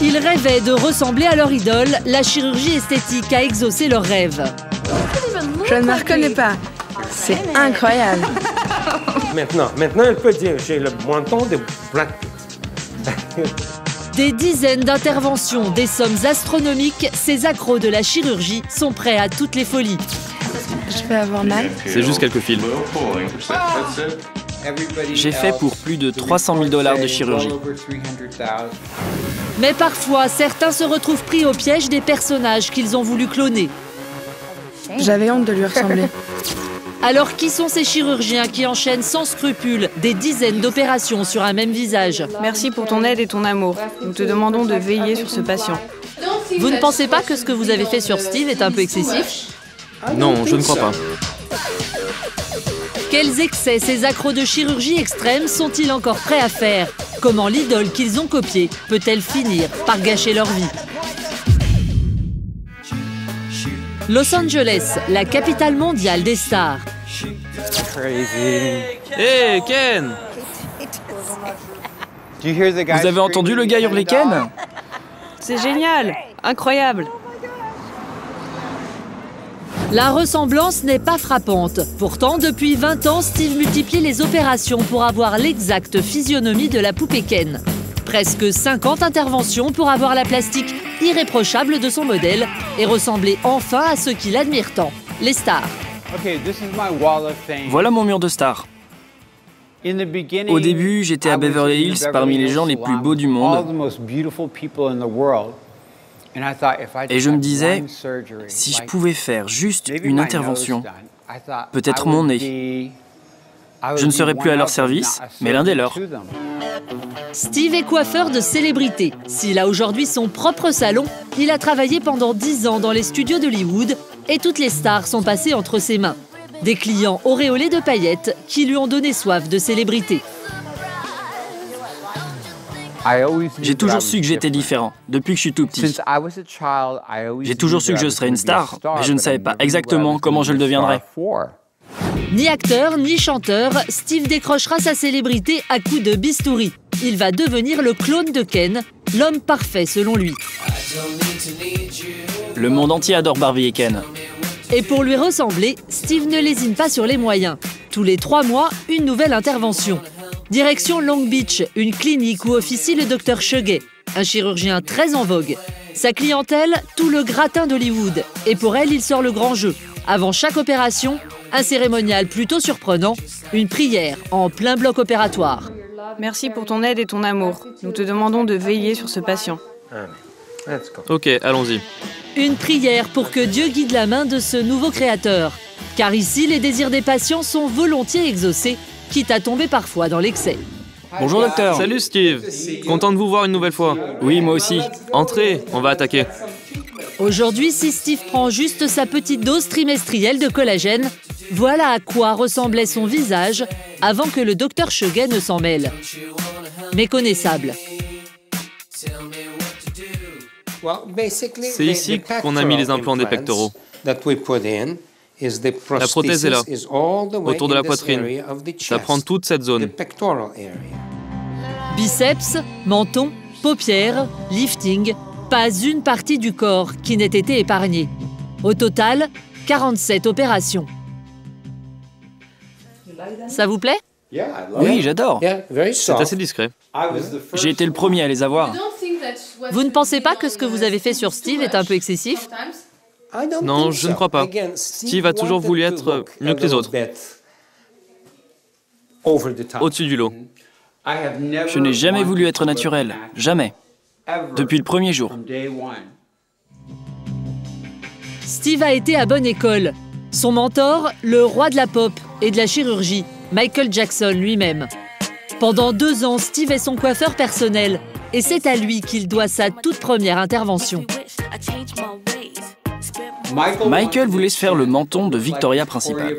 Ils rêvaient de ressembler à leur idole. La chirurgie esthétique a exaucé leurs rêves. Je ne me reconnais pas. C'est incroyable. Maintenant, elle peut dire j'ai le menton de Brad Pitt. Des dizaines d'interventions, des sommes astronomiques, ces accros de la chirurgie sont prêts à toutes les folies. Je vais avoir mal. C'est juste quelques films. J'ai fait pour plus de 300 000 $ de chirurgie. Mais parfois, certains se retrouvent pris au piège des personnages qu'ils ont voulu cloner. J'avais honte de lui ressembler. Alors qui sont ces chirurgiens qui enchaînent sans scrupule des dizaines d'opérations sur un même visage? Merci pour ton aide et ton amour. Nous te demandons de veiller sur ce patient. Vous ne pensez pas que ce que vous avez fait sur Steve est un peu excessif? Non, je ne crois pas. Quels excès ces accros de chirurgie extrême sont-ils encore prêts à faire? Comment l'idole qu'ils ont copiée peut-elle finir par gâcher leur vie? Los Angeles, la capitale mondiale des stars. Hé, Ken! Vous avez entendu le gars hurler Ken? C'est génial! Incroyable! La ressemblance n'est pas frappante. Pourtant, depuis 20 ans, Steve multiplie les opérations pour avoir l'exacte physionomie de la poupée Ken. Presque 50 interventions pour avoir la plastique irréprochable de son modèle et ressembler enfin à ceux qui l'admirent tant, les stars. Voilà mon mur de stars. Au début, j'étais à Beverly Hills parmi les gens les plus beaux du monde. Et je me disais, si je pouvais faire juste une intervention, peut-être mon nez. Je ne serais plus à leur service, mais l'un des leurs. Steve est coiffeur de célébrités. S'il a aujourd'hui son propre salon, il a travaillé pendant 10 ans dans les studios d'Hollywood et toutes les stars sont passées entre ses mains. Des clients auréolés de paillettes qui lui ont donné soif de célébrité. J'ai toujours su que j'étais différent, depuis que je suis tout petit. J'ai toujours su que je serais une star, mais je ne savais pas exactement comment je le deviendrais. Ni acteur, ni chanteur, Steve décrochera sa célébrité à coups de bistouri. Il va devenir le clone de Ken, l'homme parfait selon lui. Le monde entier adore Barbie et Ken. Et pour lui ressembler, Steve ne lésine pas sur les moyens. Tous les 3 mois, une nouvelle intervention. Direction Long Beach, une clinique où officie le docteur Shugay, un chirurgien très en vogue. Sa clientèle, tout le gratin d'Hollywood. Et pour elle, il sort le grand jeu. Avant chaque opération, un cérémonial plutôt surprenant, une prière en plein bloc opératoire. Merci pour ton aide et ton amour. Nous te demandons de veiller sur ce patient. Ok, allons-y. Une prière pour que Dieu guide la main de ce nouveau créateur. Car ici, les désirs des patients sont volontiers exaucés, quitte à tomber parfois dans l'excès. Bonjour docteur. Salut Steve. Content de vous voir une nouvelle fois. Oui, moi aussi. Entrez, on va attaquer. Aujourd'hui, si Steve prend juste sa petite dose trimestrielle de collagène, voilà à quoi ressemblait son visage avant que le docteur Shugay ne s'en mêle. Méconnaissable. C'est ici qu'on a mis les implants des pectoraux. La prothèse est là, autour de la poitrine. Ça prend toute cette zone. Biceps, menton, paupières, lifting, pas une partie du corps qui n'ait été épargnée. Au total, 47 opérations. Ça vous plaît? Oui, j'adore. C'est assez discret. J'ai été le premier à les avoir. Vous ne pensez pas que ce que vous avez fait sur Steve est un peu excessif? Non, je ne crois pas. Steve a toujours voulu être mieux que les autres. Au-dessus du lot. Je n'ai jamais voulu être naturel. Jamais. Depuis le premier jour. Steve a été à bonne école. Son mentor, le roi de la pop et de la chirurgie, Michael Jackson lui-même. Pendant 2 ans, Steve est son coiffeur personnel. Et c'est à lui qu'il doit sa toute première intervention. Michael voulait se faire le menton de Victoria principal.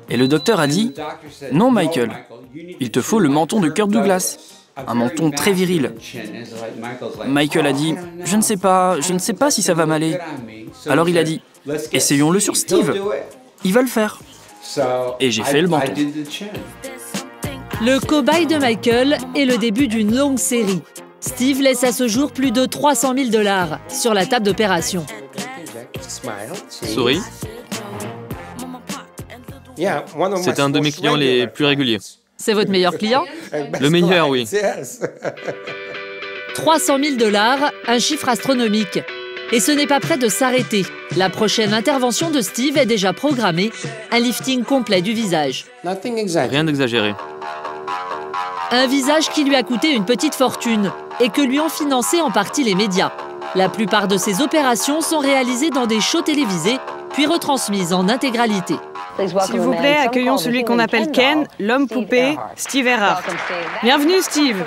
Et le docteur a dit « Non, Michael, il te faut le menton de Kirk Douglas. Un menton très viril. » Michael a dit « Je ne sais pas si ça va m'aller. » Alors il a dit « Essayons-le sur Steve. Il va le faire. » Et j'ai fait le menton. Le cobaye de Michael est le début d'une longue série. Steve laisse à ce jour plus de 300 000 $ sur la table d'opération. Souris. C'est un de mes clients les plus réguliers. C'est votre meilleur client? Le meilleur, oui. 300 000 $, un chiffre astronomique. Et ce n'est pas près de s'arrêter. La prochaine intervention de Steve est déjà programmée, un lifting complet du visage. Rien d'exagéré. Un visage qui lui a coûté une petite fortune et que lui ont financé en partie les médias. La plupart de ces opérations sont réalisées dans des shows télévisés, puis retransmises en intégralité. S'il vous plaît, accueillons celui qu'on appelle Ken, l'homme poupée, Steve Earhart. Bienvenue, Steve.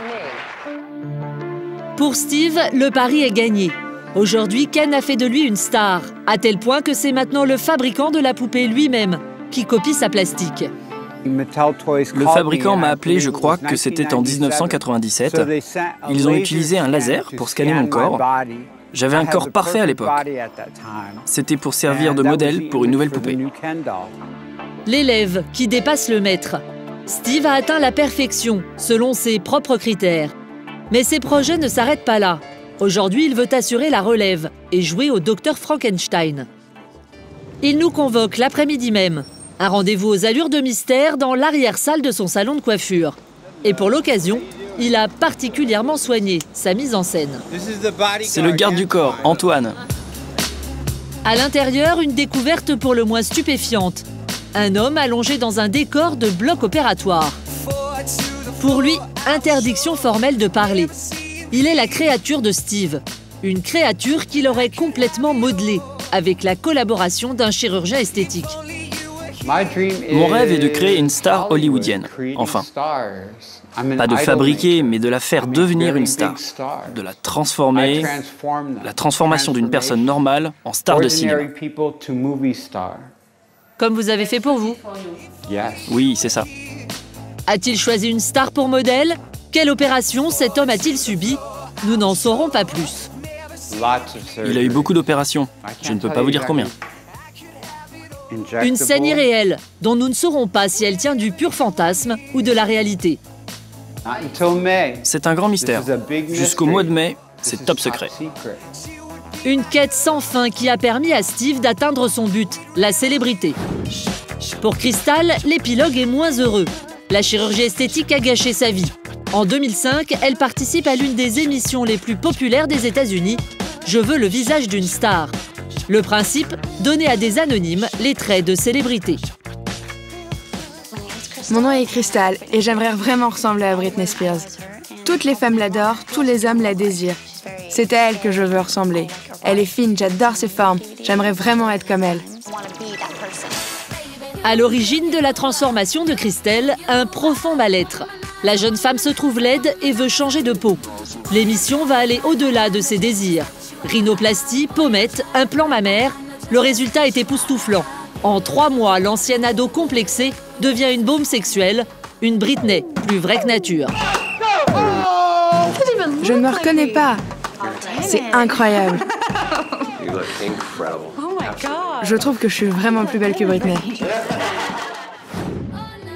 Pour Steve, le pari est gagné. Aujourd'hui, Ken a fait de lui une star, à tel point que c'est maintenant le fabricant de la poupée lui-même qui copie sa plastique. Le fabricant m'a appelé, je crois que c'était en 1997. Ils ont utilisé un laser pour scanner mon corps. J'avais un corps parfait à l'époque. C'était pour servir de modèle pour une nouvelle poupée. L'élève qui dépasse le maître. Steve a atteint la perfection, selon ses propres critères. Mais ses projets ne s'arrêtent pas là. Aujourd'hui, il veut assurer la relève et jouer au Dr Frankenstein. Il nous convoque l'après-midi même. Un rendez-vous aux allures de mystère dans l'arrière-salle de son salon de coiffure. Et pour l'occasion, il a particulièrement soigné sa mise en scène. C'est le garde du corps, Antoine. À l'intérieur, une découverte pour le moins stupéfiante. Un homme allongé dans un décor de bloc opératoire. Pour lui, interdiction formelle de parler. Il est la créature de Steve. Une créature qu'il aurait complètement modelée, avec la collaboration d'un chirurgien esthétique. Mon rêve est de créer une star hollywoodienne, enfin. Pas de fabriquer, mais de la faire devenir une star. De la transformer, la transformation d'une personne normale en star de cinéma. Comme vous avez fait pour vous. Oui, c'est ça. A-t-il choisi une star pour modèle? Quelle opération cet homme a-t-il subi? Nous n'en saurons pas plus. Il a eu beaucoup d'opérations. Je ne peux pas vous dire combien. Une scène irréelle, dont nous ne saurons pas si elle tient du pur fantasme ou de la réalité. C'est un grand mystère. Jusqu'au mois de mai, c'est top secret. Une quête sans fin qui a permis à Steve d'atteindre son but, la célébrité. Pour Crystal, l'épilogue est moins heureux. La chirurgie esthétique a gâché sa vie. En 2005, elle participe à l'une des émissions les plus populaires des États-Unis, Je veux le visage d'une star. Le principe, donner à des anonymes les traits de célébrité. Mon nom est Crystal et j'aimerais vraiment ressembler à Britney Spears. Toutes les femmes l'adorent, tous les hommes la désirent. C'est à elle que je veux ressembler. Elle est fine, j'adore ses formes. J'aimerais vraiment être comme elle. À l'origine de la transformation de Crystal, un profond mal-être. La jeune femme se trouve laide et veut changer de peau. L'émission va aller au-delà de ses désirs. Rhinoplastie, pommettes, implant mammaire, le résultat est époustouflant. En 3 mois, l'ancienne ado complexée devient une baume sexuelle, une Britney plus vraie que nature. Je ne me reconnais pas. C'est incroyable. Je trouve que je suis vraiment plus belle que Britney.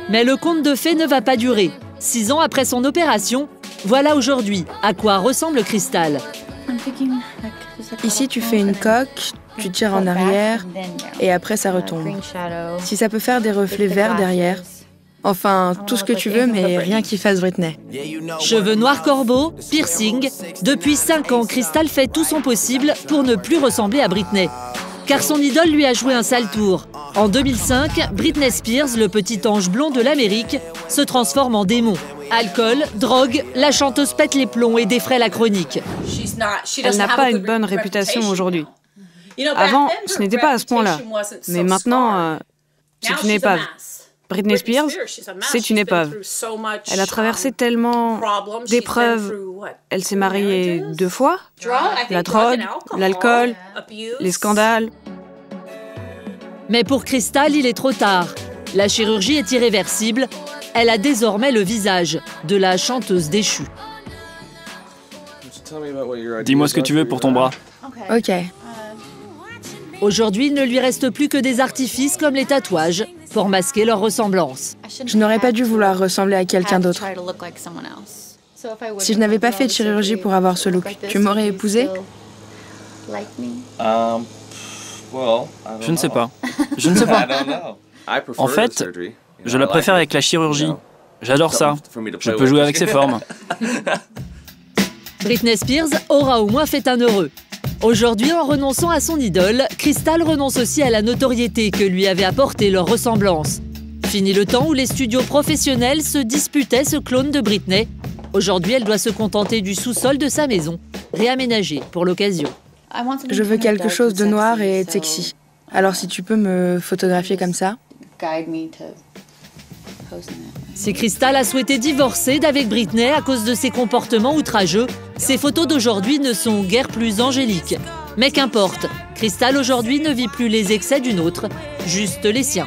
Mais le conte de fées ne va pas durer. 6 ans après son opération, voilà aujourd'hui à quoi ressemble Crystal. Ici, tu fais une coque, tu tires en arrière et après ça retombe. Si ça peut faire des reflets verts derrière. Enfin, tout ce que tu veux, mais rien qui fasse Britney. Cheveux noirs corbeaux, piercing. Depuis 5 ans, Crystal fait tout son possible pour ne plus ressembler à Britney. Car son idole lui a joué un sale tour. En 2005, Britney Spears, le petit ange blond de l'Amérique, se transforme en démon. Alcool, drogue, la chanteuse pète les plombs et défraie la chronique. Elle n'a pas une bonne réputation aujourd'hui. Avant, ce n'était pas à ce point-là. Mais maintenant, c'est une épave. Britney Spears, c'est une épave. Elle a traversé tellement d'épreuves. Elle s'est mariée 2 fois. La drogue, l'alcool, les scandales. Mais pour Crystal, il est trop tard. La chirurgie est irréversible. Elle a désormais le visage de la chanteuse déchue. Dis-moi ce que tu veux pour ton bras. Ok. Aujourd'hui, il ne lui reste plus que des artifices comme les tatouages pour masquer leur ressemblance. Je n'aurais pas dû vouloir ressembler à quelqu'un d'autre. Si je n'avais pas fait de chirurgie pour avoir ce look, tu m'aurais épousée? Je ne sais pas. Je ne sais pas. En fait, je la préfère avec la chirurgie. J'adore ça. Je peux jouer avec ses formes. Britney Spears aura au moins fait un heureux. Aujourd'hui, en renonçant à son idole, Crystal renonce aussi à la notoriété que lui avait apporté leur ressemblance. Fini le temps où les studios professionnels se disputaient ce clone de Britney. Aujourd'hui, elle doit se contenter du sous-sol de sa maison, réaménagé pour l'occasion. Je veux quelque chose de noir et de sexy. Alors si tu peux me photographier comme ça. Si Crystal a souhaité divorcer d'avec Britney à cause de ses comportements outrageux, ses photos d'aujourd'hui ne sont guère plus angéliques. Mais qu'importe, Crystal aujourd'hui ne vit plus les excès d'une autre, juste les siens.